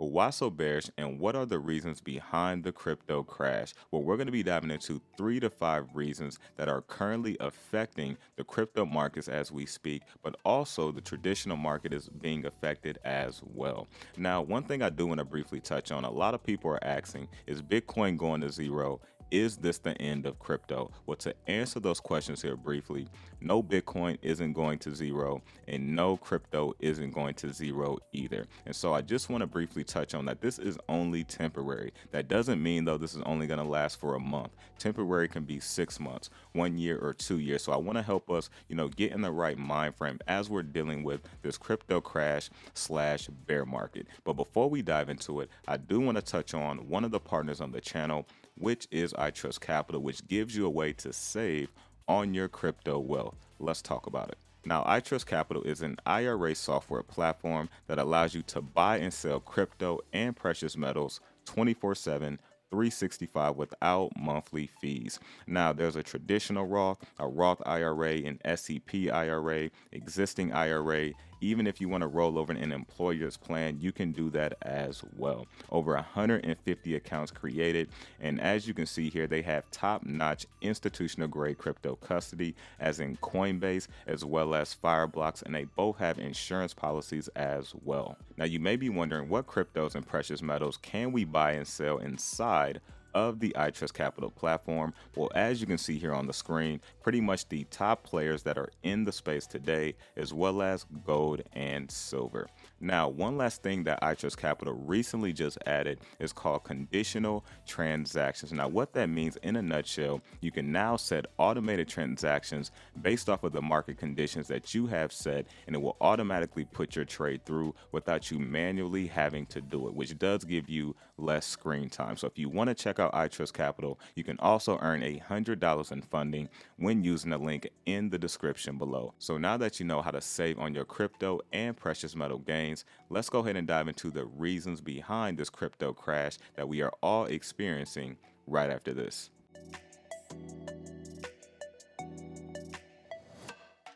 But why so bearish, and what are the reasons behind the crypto crash? Well, we're going to be diving into 3 to 5 reasons that are currently affecting the crypto markets as we speak, but also the traditional market is being affected as well. Now, one thing I do want to briefly touch on, a lot of people are asking, is Bitcoin going to zero? Is this the end of crypto? Well, to answer those questions here briefly, no, Bitcoin isn't going to zero, and no, crypto isn't going to zero either. And so I just want to briefly touch on that this is only temporary. That doesn't mean, though, this is only going to last for a month. Temporary can be 6 months, 1 year, or 2 years. So I want to help us, get in the right mind frame as we're dealing with this crypto crash / bear market. But before we dive into it, I do want to touch on one of the partners on the channel, which is 𝗖𝗢𝗏𝗍𝒡, which gives you a way to save on your crypto wealth. Let's talk about it. Now, 𝗖𝗢𝗏𝗍𝒡 is an IRA software platform that allows you to buy and sell crypto and precious metals 24/7, 365 without monthly fees. Now, there's a traditional Roth, a Roth IRA, an SEP IRA, existing IRA. Even if you want to roll over an employer's plan, you can do that as well. Over 150 accounts created. And as you can see here, they have top-notch institutional grade crypto custody, as in Coinbase, as well as Fireblocks, and they both have insurance policies as well. Now, you may be wondering, what cryptos and precious metals can we buy and sell inside of the 𝗖𝗢𝗏𝗍𝒡 platform? Well, as you can see here on the screen, pretty much the top players that are in the space today, as well as gold and silver. Now, one last thing that 𝗖𝗢𝗏𝗍𝒡 recently just added is called conditional transactions. Now, what that means in a nutshell, you can now set automated transactions based off of the market conditions that you have set, and it will automatically put your trade through without you manually having to do it, which does give you less screen time. So if you want to check out 𝗖𝗢𝗏𝗍𝒡, you can also earn $100 in funding when using the link in the description below. So now that you know how to save on your crypto and precious metal gains, let's go ahead and dive into the reasons behind this crypto crash that we are all experiencing right after this.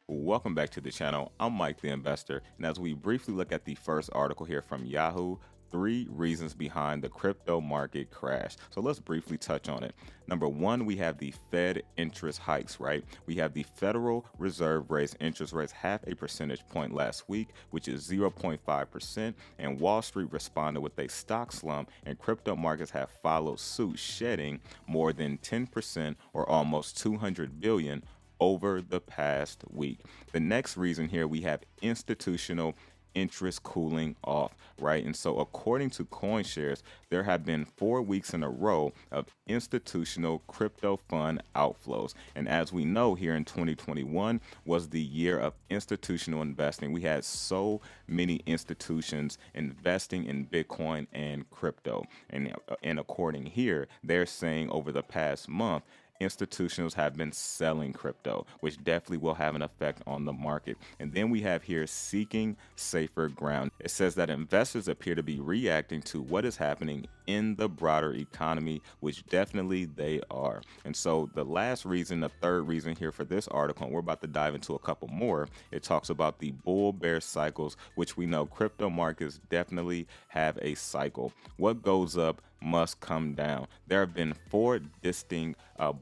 Welcome back to the channel. I'm Mike the Investor, and as we briefly look at the first article here from Yahoo, 3 reasons behind the crypto market crash. So let's briefly touch on it. Number 1, we have the Fed interest hikes, right? We have the Federal Reserve raised interest rates 0.5 percentage point last week, which is 0.5%, and Wall Street responded with a stock slump, and crypto markets have followed suit, shedding more than 10% or almost 200 billion over the past week. The next reason here, we have institutional interest cooling off, right? And so according to CoinShares, there have been 4 weeks in a row of institutional crypto fund outflows. And as we know, here in 2021 was the year of institutional investing. We had so many institutions investing in Bitcoin and crypto. And according here, they're saying over the past month, institutions have been selling crypto, which definitely will have an effect on the market. And then we have here seeking safer ground. It says that investors appear to be reacting to what is happening in the broader economy, which definitely they are. And so the last reason, the third reason here for this article, and we're about to dive into a couple more, it talks about the bull bear cycles, which we know crypto markets definitely have a cycle. What goes up must come down. There have been 4 distinct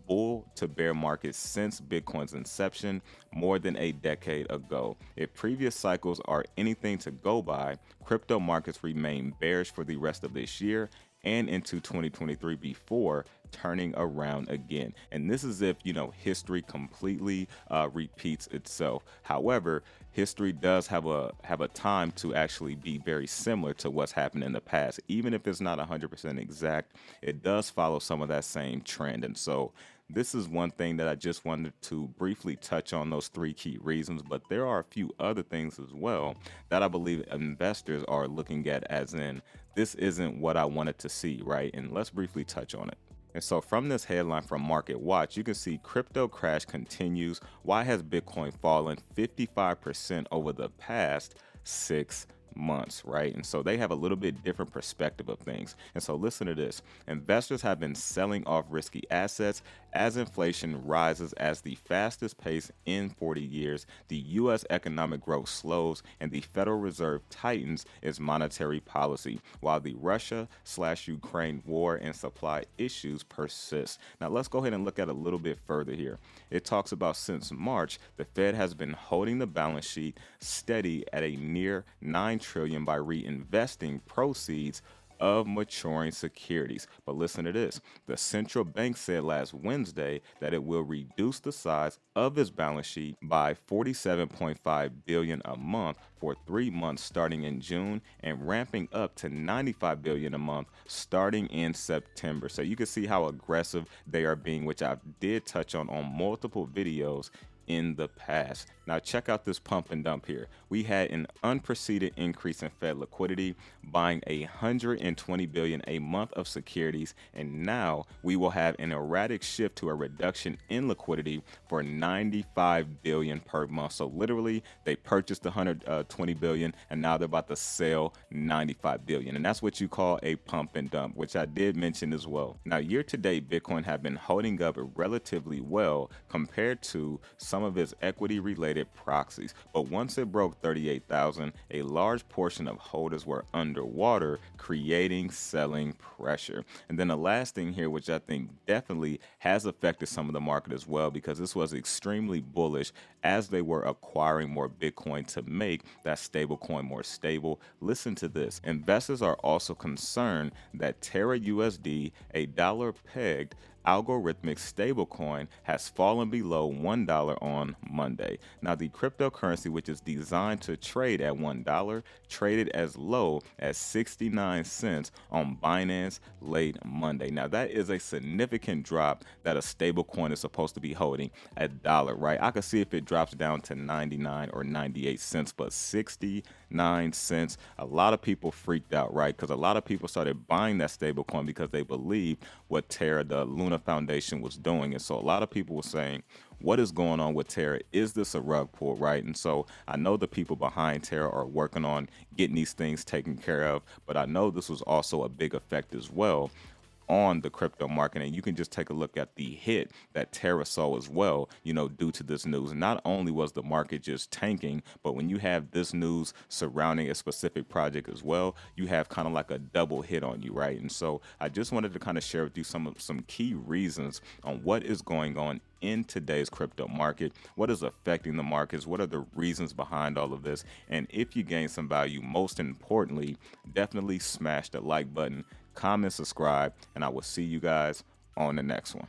bull to bear markets since Bitcoin's inception more than a decade ago. If previous cycles are anything to go by, crypto markets remain bearish for the rest of this year and into 2023 before turning around again. And this is if, history completely repeats itself. However, history does have a time to actually be very similar to what's happened in the past. Even if it's not 100% exact, it does follow some of that same trend. And so this is one thing that I just wanted to briefly touch on, those 3 key reasons, but there are a few other things as well that I believe investors are looking at, as in, this isn't what I wanted to see, right? And let's briefly touch on it. And so from this headline from Market Watch, you can see crypto crash continues. Why has Bitcoin fallen 55% over the past 6 months, right? And so they have a little bit different perspective of things. And so listen to this. Investors have been selling off risky assets as inflation rises as the fastest pace in 40 years, the U.S. economic growth slows, and the Federal Reserve tightens its monetary policy, while the Russia/Ukraine war and supply issues persist. Now, let's go ahead and look at a little bit further here. It talks about since March, the Fed has been holding the balance sheet steady at a near $9 trillion by reinvesting proceeds of maturing securities. But listen to this. The central bank said last Wednesday that it will reduce the size of its balance sheet by $47.5 billion a month for 3 months starting in June and ramping up to $95 billion a month starting in September. So you can see how aggressive they are being, which I did touch on multiple videos in the past. Now check out this pump and dump here. We had an unprecedented increase in Fed liquidity, buying $120 billion a month of securities, and now we will have an erratic shift to a reduction in liquidity for $95 billion per month. So literally, they purchased $120 billion, and now they're about to sell $95 billion, and that's what you call a pump and dump, which I did mention as well. Now, year to date, Bitcoin have been holding up relatively well compared to some of its equity-related proxies, but once it broke 38,000, a large portion of holders were underwater, creating selling pressure. And then the last thing here, which I think definitely has affected some of the market as well, because this was extremely bullish as they were acquiring more Bitcoin to make that stablecoin more stable. Listen to this. Investors are also concerned that Terra USD, a dollar-pegged algorithmic stablecoin, has fallen below $1 on Monday. Now, the cryptocurrency, which is designed to trade at $1, traded as low as 69 cents on Binance late Monday. Now, that is a significant drop that a stablecoin is supposed to be holding at $1, right? I could see if it drops down to 99 or 98 cents, but 69 cents, a lot of people freaked out, right? Because a lot of people started buying that stablecoin because they believed what Terra, the Luna Foundation, was doing. And so a lot of people were saying, what is going on with Terra? Is this a rug pull, right? And so I know the people behind Terra are working on getting these things taken care of, but I know this was also a big effect as well on the crypto market. And you can just take a look at the hit that Terra saw as well, you know, due to this news. Not only was the market just tanking, but when you have this news surrounding a specific project as well, you have kind of like a double hit on you, right? And so I just wanted to kind of share with you some key reasons on what is going on in today's crypto market, what is affecting the markets, what are the reasons behind all of this. And if you gain some value, most importantly, definitely smash the like button, comment, subscribe, and I will see you guys on the next one.